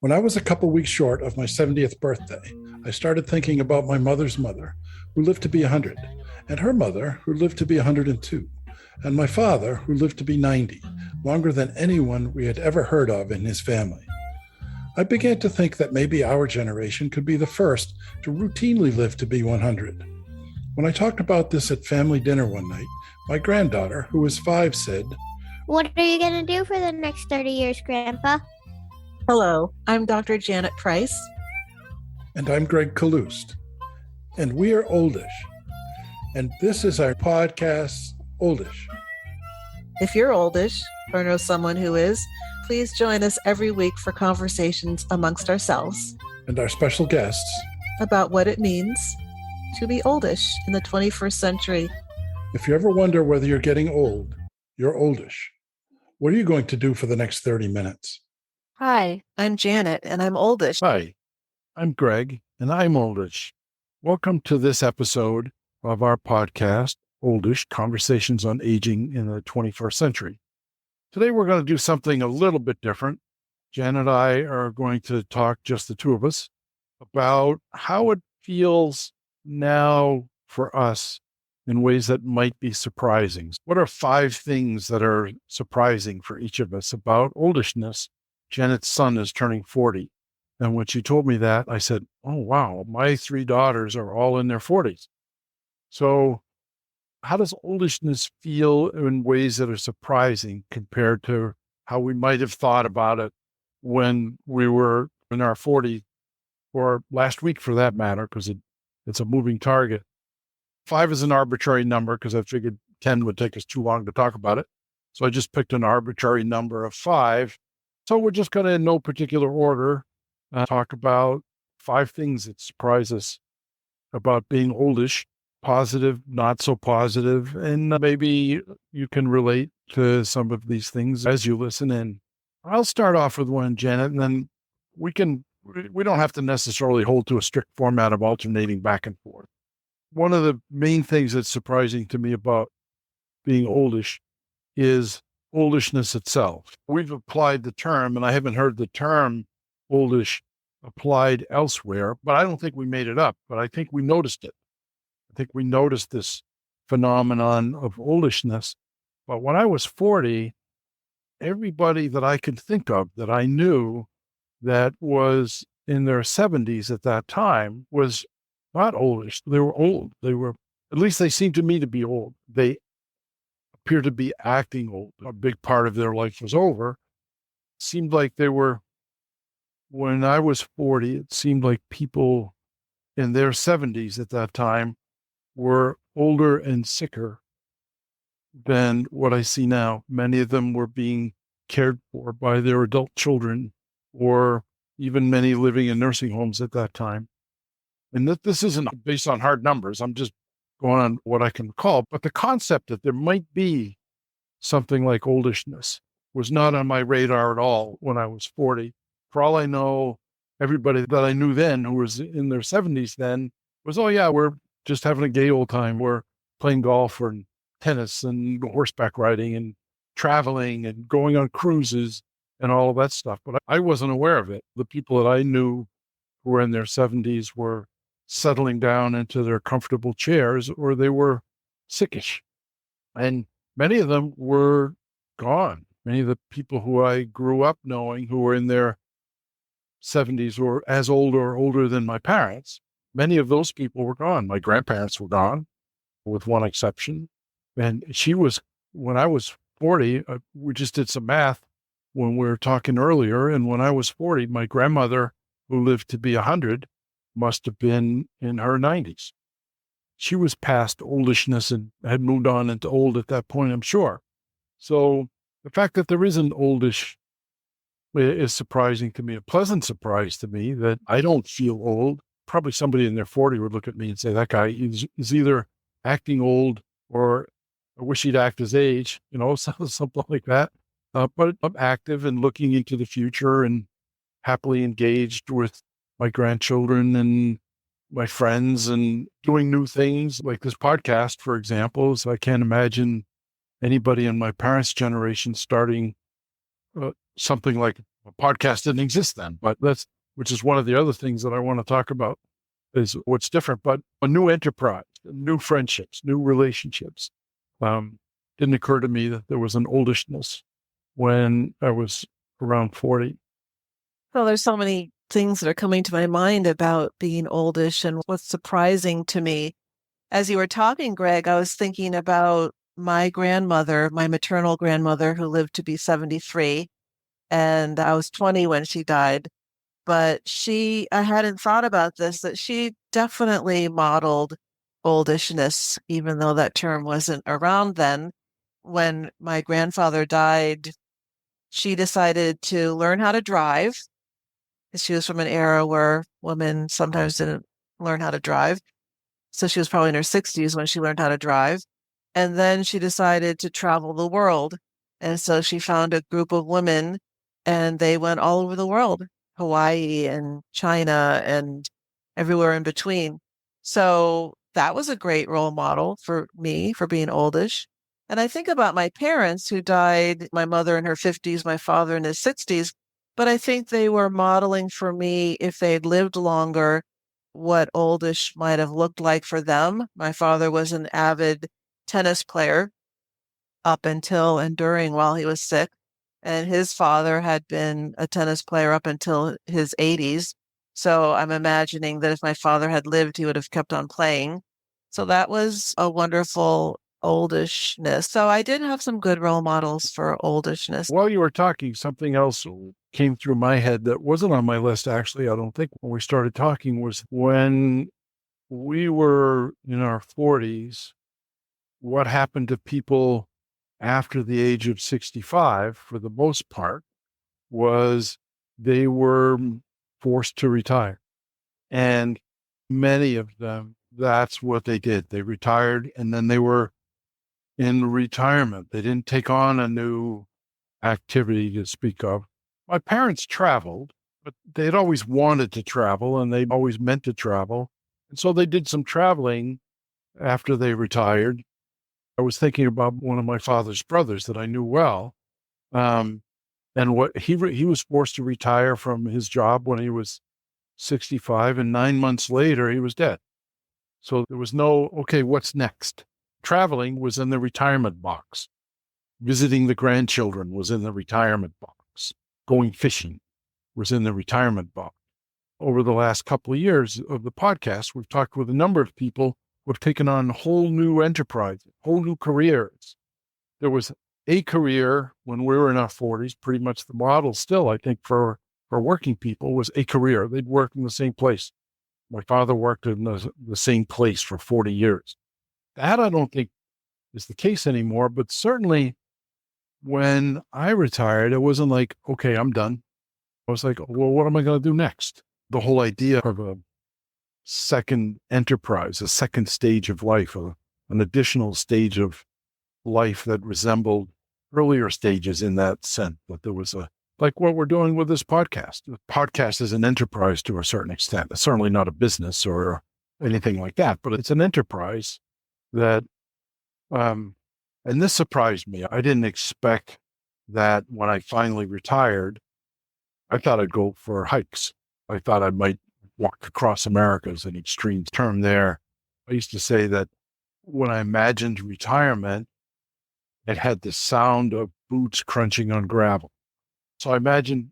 When I was a couple weeks short of my 70th birthday, I started thinking about my mother's mother, who lived to be 100, and her mother, who lived to be 102, and my father, who lived to be 90, longer than anyone we had ever heard of in his family. I began to think that maybe our generation could be the first to routinely live to be 100. When I talked about this at family dinner one night, my granddaughter, who was 5, said, "What are you going to do for the next 30 years, Grandpa?" Hello, I'm Dr. Janet Price. And I'm Gregg Kaloust. And we are Oldish. And this is our podcast, Oldish. If you're oldish or know someone who is, please join us every week for conversations amongst ourselves And our special guests about what it means to be oldish in the 21st century. If you ever wonder whether you're getting old, you're oldish. What are you going to do for the next 30 minutes? Hi, I'm Janet, and I'm oldish. Hi, I'm Greg, and I'm Oldish. Welcome to this episode of our podcast, Oldish, Conversations on Aging in the 21st Century. Today, we're going to do something a little bit different. Jen and I are going to talk, just the two of us, about how it feels now for us in ways that might be surprising. What are 5 things that are surprising for each of us about oldishness? Janet's son is turning 40. And when she told me that, I said, oh, wow, my 3 daughters are all in their 40s. So how does oldishness feel in ways that are surprising compared to how we might have thought about it when we were in our 40s, or last week for that matter, because it's a moving target. 5 is an arbitrary number because I figured 10 would take us too long to talk about it. So I just picked an arbitrary number of 5. So we're just going to, in no particular order, talk about 5 things that surprise us about being oldish, positive, not so positive, and maybe you can relate to some of these things as you listen in. I'll start off with one, Janet, and then we don't have to necessarily hold to a strict format of alternating back and forth. One of the main things that's surprising to me about being oldish is oldishness itself. We've applied the term, and I haven't heard the term oldish applied elsewhere, but I don't think we made it up, but I think we noticed it. I think we noticed this phenomenon of oldishness. But when I was 40, everybody that I could think of that I knew that was in their 70s at that time was not oldish. They were old. At least they seemed to me to be old. They appeared to be acting old. A big part of their life was over. It seemed like when I was 40, it seemed like people in their 70s at that time were older and sicker than what I see now. Many of them were being cared for by their adult children, or even many living in nursing homes at that time. And this isn't based on hard numbers. I'm just going on what I can recall. But the concept that there might be something like oldishness was not on my radar at all when I was 40. For all I know, everybody that I knew then who was in their 70s then was, oh yeah, we're just having a gay old time. We're playing golf and tennis and horseback riding and traveling and going on cruises and all of that stuff. But I wasn't aware of it. The people that I knew who were in their 70s were settling down into their comfortable chairs, or they were sickish. And many of them were gone. Many of the people who I grew up knowing who were in their 70s or as old or older than my parents, many of those people were gone. My grandparents were gone, with one exception. And when I was 40, we just did some math when we were talking earlier. And when I was 40, my grandmother, who lived to be 100, must have been in her 90s. She was past oldishness and had moved on into old at that point, I'm sure. So the fact that there is an oldish is surprising to me, a pleasant surprise to me that I don't feel old. Probably somebody in their 40 would look at me and say, that guy is either acting old or I wish he'd act his age, something like that. But I'm active and looking into the future and happily engaged with my grandchildren and my friends and doing new things like this podcast, for example. So I can't imagine anybody in my parents' generation starting something like A podcast didn't exist then, but which is one of the other things that I want to talk about is what's different, but a new enterprise, new friendships, new relationships. Didn't occur to me that there was an oldishness when I was around 40. Well, there's so many things that are coming to my mind about being oldish and what's surprising to me. As you were talking, Greg, I was thinking about my grandmother, my maternal grandmother, who lived to be 73, and I was 20 when she died. But I hadn't thought about this, that she definitely modeled oldishness, even though that term wasn't around then. When my grandfather died, she decided to learn how to drive. She was from an era where women sometimes didn't learn how to drive. So she was probably in her 60s when she learned how to drive. And then she decided to travel the world. And so she found a group of women and they went all over the world, Hawaii and China and everywhere in between. So that was a great role model for me for being oldish. And I think about my parents who died, my mother in her 50s, my father in his 60s, but I think they were modeling for me, if they'd lived longer, what oldish might have looked like for them. My father was an avid tennis player up until and during while he was sick. And his father had been a tennis player up until his 80s. So I'm imagining that if my father had lived, he would have kept on playing. So that was a wonderful oldishness. So I did have some good role models for oldishness. While you were talking, something else came through my head that wasn't on my list, actually. I don't think when we started talking was when we were in our 40s, what happened to people after the age of 65, for the most part, was they were forced to retire. And many of them, that's what they did. They retired and then they were in retirement. They didn't take on a new activity to speak of. My parents traveled, but they had always wanted to travel and they always meant to travel. And so they did some traveling after they retired. I was thinking about one of my father's brothers that I knew well. And what he was forced to retire from his job when he was 65, and 9 months later, he was dead. So there was no, okay, what's next? Traveling was in the retirement box. Visiting the grandchildren was in the retirement box. Going fishing was in the retirement box. Over the last couple of years of the podcast, we've talked with a number of people who have taken on whole new enterprises, whole new careers. There was a career when we were in our 40s, pretty much the model still, I think, for working people was a career. They'd work in the same place. My father worked in the same place for 40 years. That I don't think is the case anymore, but certainly when I retired, it wasn't like, okay, I'm done. I was like, well, what am I going to do next? The whole idea of a second enterprise, a second stage of life, an additional stage of life that resembled earlier stages in that sense. But there was like what we're doing with this podcast. The podcast is an enterprise to a certain extent. It's certainly not a business or anything like that, but it's an enterprise that, and this surprised me. I didn't expect that when I finally retired, I thought I'd go for hikes. I thought I might walk across America as an extreme term there. I used to say that when I imagined retirement, it had the sound of boots crunching on gravel. So I imagined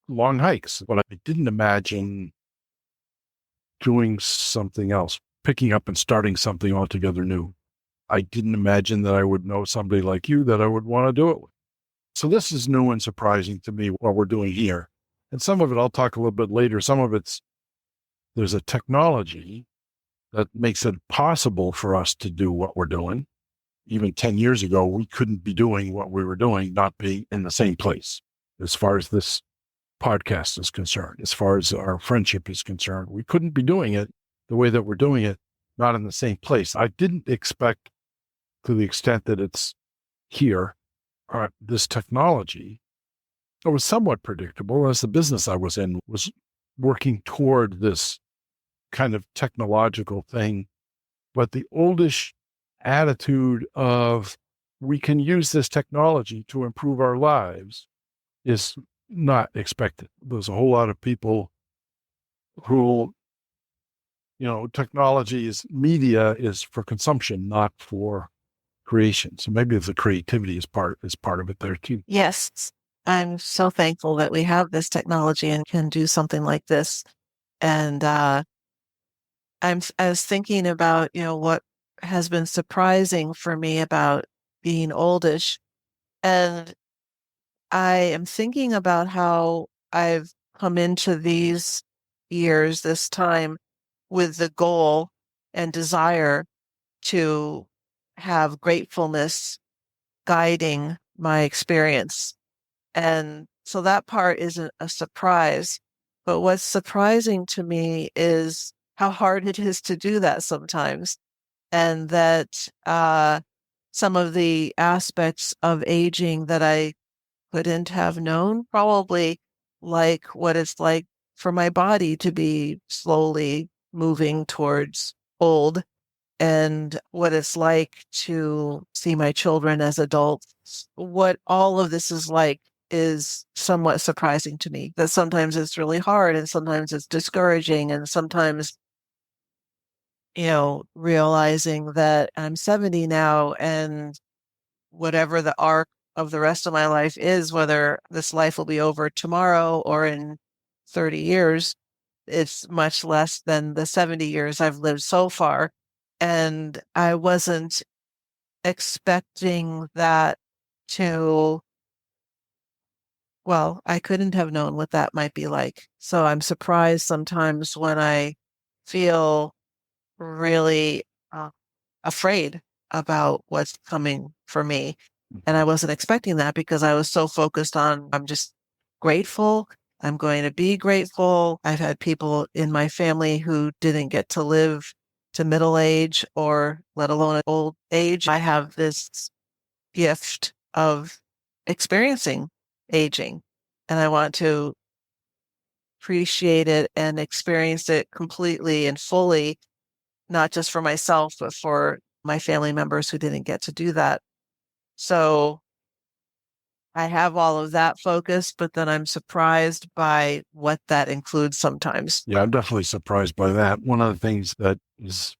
long hikes, but I didn't imagine doing something else, picking up and starting something altogether new. I didn't imagine that I would know somebody like you that I would want to do it with. So this is new and surprising to me what we're doing here. And some of it I'll talk a little bit later. Some of there's a technology that makes it possible for us to do what we're doing. Even 10 years ago, we couldn't be doing what we were doing, not being in the same place. As far as this podcast is concerned, as far as our friendship is concerned, we couldn't be doing it the way that we're doing it, not in the same place. I didn't expect, to the extent that it's here, this technology. It was somewhat predictable as the business I was in was working toward this kind of technological thing. But the oldish attitude of we can use this technology to improve our lives is not expected. There's a whole lot of people who, technology media is for consumption, not for creation. So maybe the creativity is part of it there too. Yes, I'm so thankful that we have this technology and can do something like this. And I was thinking about, what has been surprising for me about being oldish. And I am thinking about how I've come into these years, this time, with the goal and desire to have gratefulness guiding my experience. And so that part isn't a surprise. But what's surprising to me is how hard it is to do that sometimes. And that some of the aspects of aging that I couldn't have known, probably like what it's like for my body to be slowly moving towards old, and what it's like to see my children as adults. What all of this is like is somewhat surprising to me. That sometimes it's really hard and sometimes it's discouraging, and sometimes, realizing that I'm 70 now, and whatever the arc of the rest of my life is, whether this life will be over tomorrow or in 30 years, it's much less than the 70 years I've lived so far. And I wasn't expecting that to, well, I couldn't have known what that might be like. So I'm surprised sometimes when I feel really afraid about what's coming for me. And I wasn't expecting that because I was so focused on, I'm just grateful. I'm going to be grateful. I've had people in my family who didn't get to live to middle age, or let alone old age. I have this gift of experiencing aging, and I want to appreciate it and experience it completely and fully, not just for myself, but for my family members who didn't get to do that. So I have all of that focus, but then I'm surprised by what that includes sometimes. Yeah, I'm definitely surprised by that. One of the things that is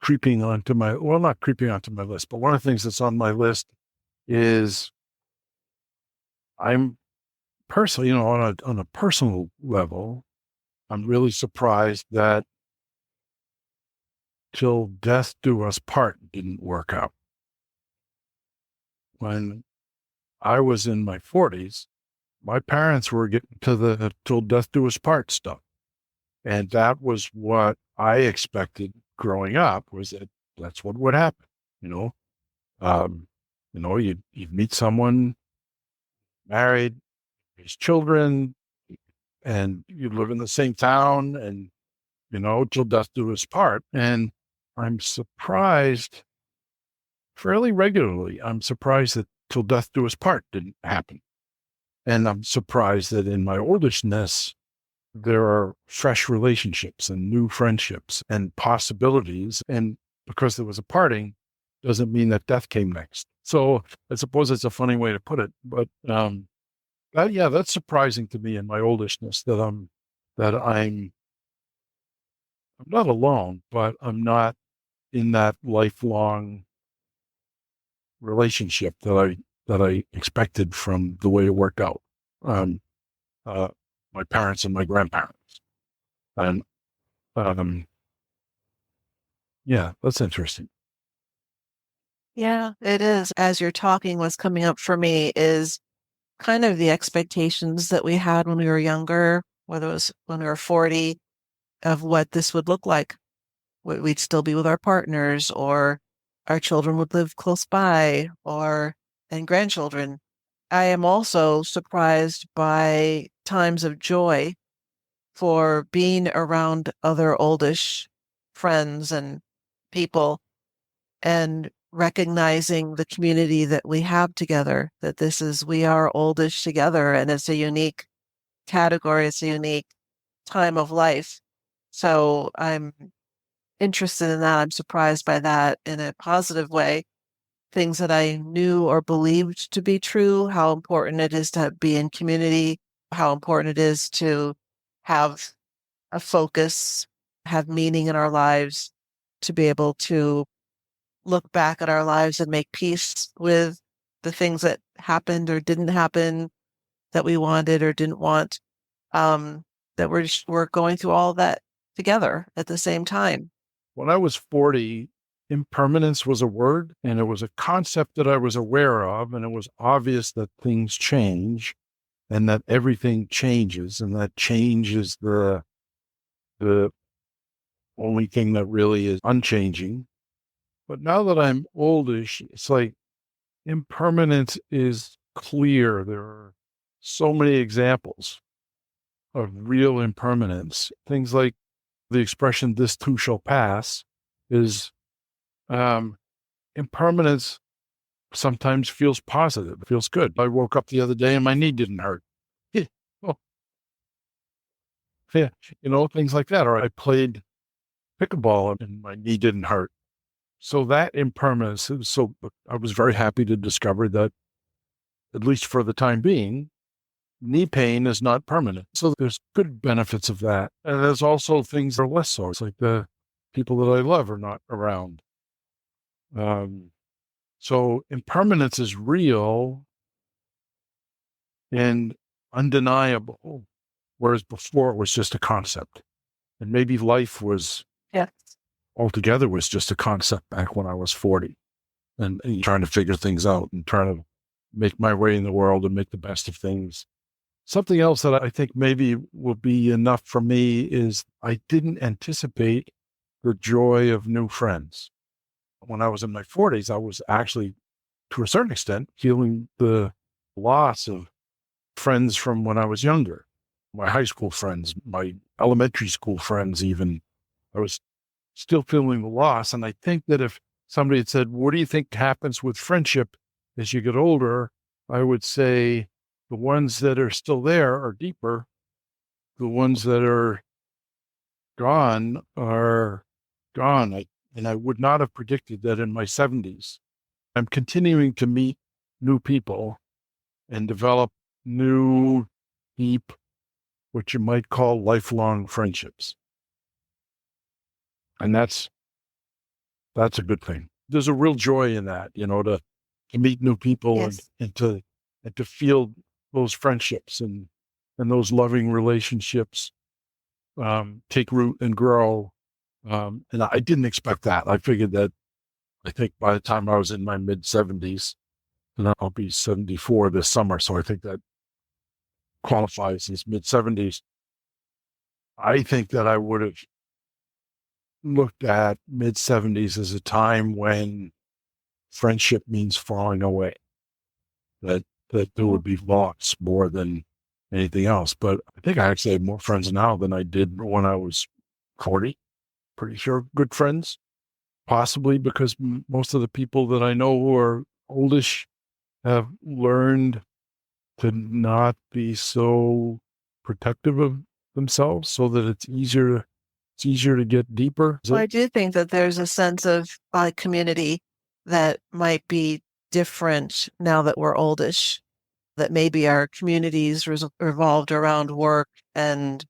creeping onto not creeping onto my list, but one of the things that's on my list is I'm personally, on a personal level, I'm really surprised that till death do us part didn't work out. When I was in my 40s, my parents were getting to the till death do us part stuff. And that was what I expected growing up, was that that's what would happen. You know, you'd meet someone, married, raise children, and you live in the same town, and till death do us part. And I'm surprised fairly regularly. I'm surprised that till death do us part didn't happen. And I'm surprised that in my oldishness, there are fresh relationships and new friendships and possibilities. And because there was a parting doesn't mean that death came next. So I suppose it's a funny way to put it, but that's surprising to me in my oldishness, that I'm not alone, but I'm not in that lifelong relationship that I expected from the way it worked out. My parents and my grandparents. And that's interesting. Yeah, it is. As you're talking, what's coming up for me is kind of the expectations that we had when we were younger, whether it was when we were 40, of what this would look like. We'd still be with our partners, or our children would live close by, and grandchildren. I am also surprised by times of joy for being around other oldish friends and people, and recognizing the community that we have together, that we are oldish together, and it's a unique category, it's a unique time of life. So I'm interested in that. I'm surprised by that in a positive way. things that I knew or believed to be true, how important it is to be in community, how important it is to have a focus, have meaning in our lives, to be able to look back at our lives and make peace with the things that happened or didn't happen, that we wanted or didn't want, that we're going through all that together at the same time. When I was 40, impermanence was a word, and it was a concept that I was aware of, and it was obvious that things change and that everything changes, and that change is the only thing that really is unchanging. But now that I'm oldish, it's like impermanence is clear. There are so many examples of real impermanence. Things like the expression, this too shall pass, is impermanence sometimes feels positive, feels good. I woke up the other day and my knee didn't hurt. Oh, yeah, things like that. Or I played pickleball and my knee didn't hurt. So that impermanence, I was very happy to discover that, at least for the time being, knee pain is not permanent. So there's good benefits of that. And there's also things that are less so. It's like the people that I love are not around. So impermanence is real and undeniable, whereas before it was just a concept. And maybe life was altogether was just a concept back when I was 40 and trying to figure things out and trying to make my way in the world and make the best of things. Something else that I think maybe will be enough for me is I didn't anticipate the joy of new friends. When I was in my 40s, I was actually, to a certain extent, feeling the loss of friends from when I was younger. My high school friends, my elementary school friends even. I was still feeling the loss. And I think that if somebody had said, what do you think happens with friendship as you get older? I would say the ones that are still there are deeper. The ones that are gone are gone. And I would not have predicted that in my 70s. I'm continuing to meet new people and develop new, deep, what you might call lifelong friendships. And that's a good thing. There's a real joy in that, to meet new people. Yes. and to feel those friendships and those loving relationships take root and grow. And I didn't expect that. I figured that, I think by the time I was in my mid 70s, and I'll be 74 this summer. So I think that qualifies as mid 70s. I think that I would have looked at mid 70s as a time when friendship means falling away, that there would be loss more than anything else. But I think I actually have more friends now than I did when I was 40. Pretty sure good friends, possibly because most of the people that I know who are oldish have learned to not be so protective of themselves, so that it's easier to get deeper. Well, I do think that there's a sense of community that might be different now that we're oldish, that maybe our communities revolved around work and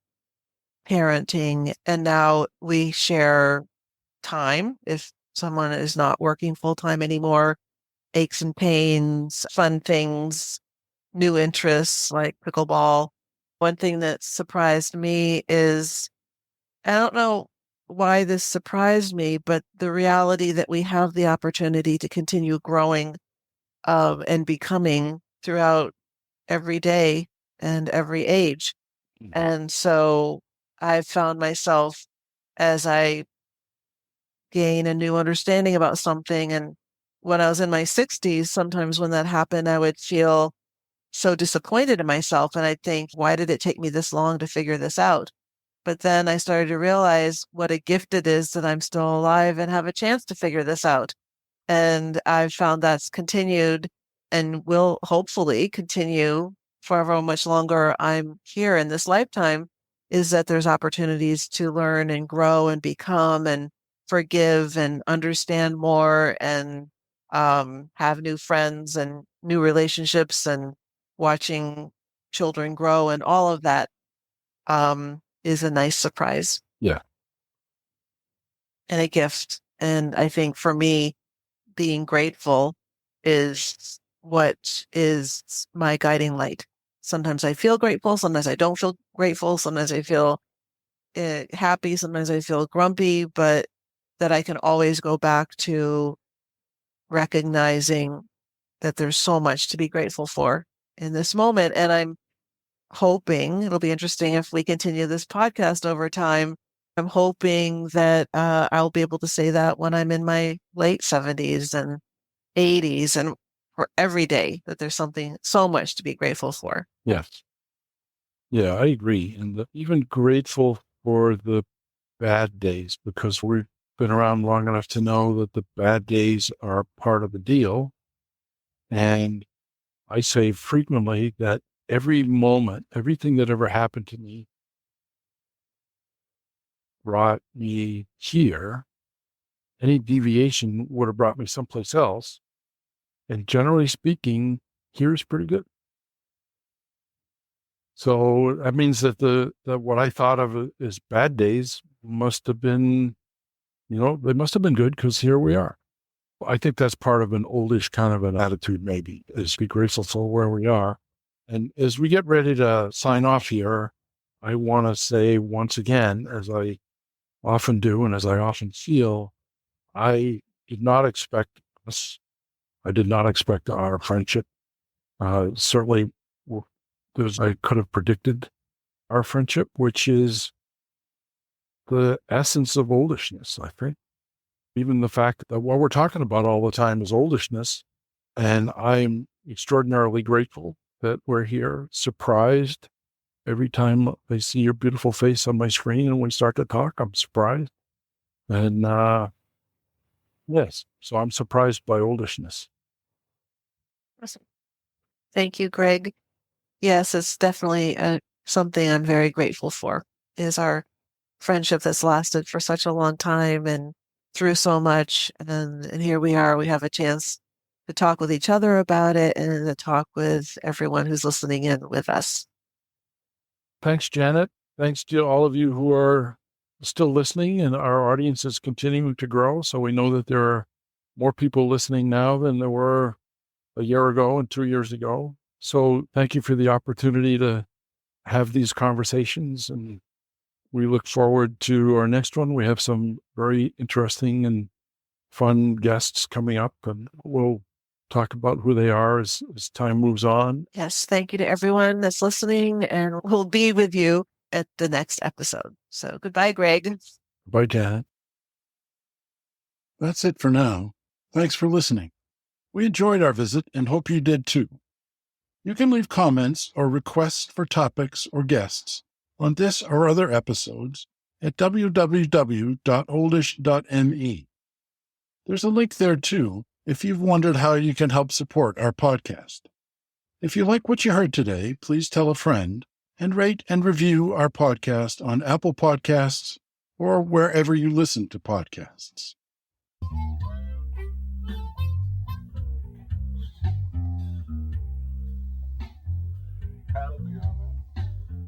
parenting, and now we share time. If someone is not working full-time anymore, aches and pains, fun things, new interests like pickleball. One thing that surprised me is, I don't know why this surprised me, but the reality that we have the opportunity to continue growing and becoming throughout every day and every age. And so I've found myself, as I gain a new understanding about something, and when I was in my 60s, sometimes when that happened, I would feel so disappointed in myself. And I'd think, why did it take me this long to figure this out? But then I started to realize what a gift it is that I'm still alive and have a chance to figure this out. And I've found that's continued and will hopefully continue for however much longer I'm here in this lifetime, is that there's opportunities to learn and grow and become and forgive and understand more and have new friends and new relationships and watching children grow and all of that is a nice surprise. Yeah. And a gift. And I think for me, being grateful is what is my guiding light. Sometimes I feel grateful. Sometimes I don't feel grateful. Sometimes I feel happy. Sometimes I feel grumpy, but that I can always go back to recognizing that there's so much to be grateful for in this moment. And I'm hoping it'll be interesting if we continue this podcast over time. I'm hoping that I'll be able to say that when I'm in my late 70s and 80s and for every day that there's something so much to be grateful for. Yes. Yeah, I agree. And even grateful for the bad days, because we've been around long enough to know that the bad days are part of the deal. And I say frequently that every moment, everything that ever happened to me brought me here. Any deviation would have brought me someplace else. And generally speaking, here's pretty good. So that means that that what I thought of as bad days must have been, they must have been good, because here we are. I think that's part of an oldish kind of an attitude, maybe, is be grateful for where we are. And as we get ready to sign off here, I want to say once again, as I often do and as I often feel, I did not expect us. I did not expect our friendship. Certainly, as I could have predicted our friendship, which is the essence of oldishness, I think. Even the fact that what we're talking about all the time is oldishness. And I'm extraordinarily grateful that we're here, surprised every time I see your beautiful face on my screen and we start to talk. I'm surprised. And yes, so I'm surprised by oldishness. Awesome. Thank you, Greg. Yes, it's definitely something I'm very grateful for, is our friendship that's lasted for such a long time and through so much. And here we are, we have a chance to talk with each other about it and to talk with everyone who's listening in with us. Thanks, Janet. Thanks to all of you who are still listening, and our audience is continuing to grow. So we know that there are more people listening now than there were a year ago and 2 years ago. So thank you for the opportunity to have these conversations, and we look forward to our next one. We have some very interesting and fun guests coming up, and we'll talk about who they are as time moves on. Yes, thank you to everyone that's listening, and we'll be with you at the next episode. So goodbye, Greg. Bye, Janet. That's it for now. Thanks for listening. We enjoyed our visit and hope you did too. You can leave comments or requests for topics or guests on this or other episodes at www.oldish.me. There's a link there too if you've wondered how you can help support our podcast. If you like what you heard today, please tell a friend and rate and review our podcast on Apple Podcasts or wherever you listen to podcasts.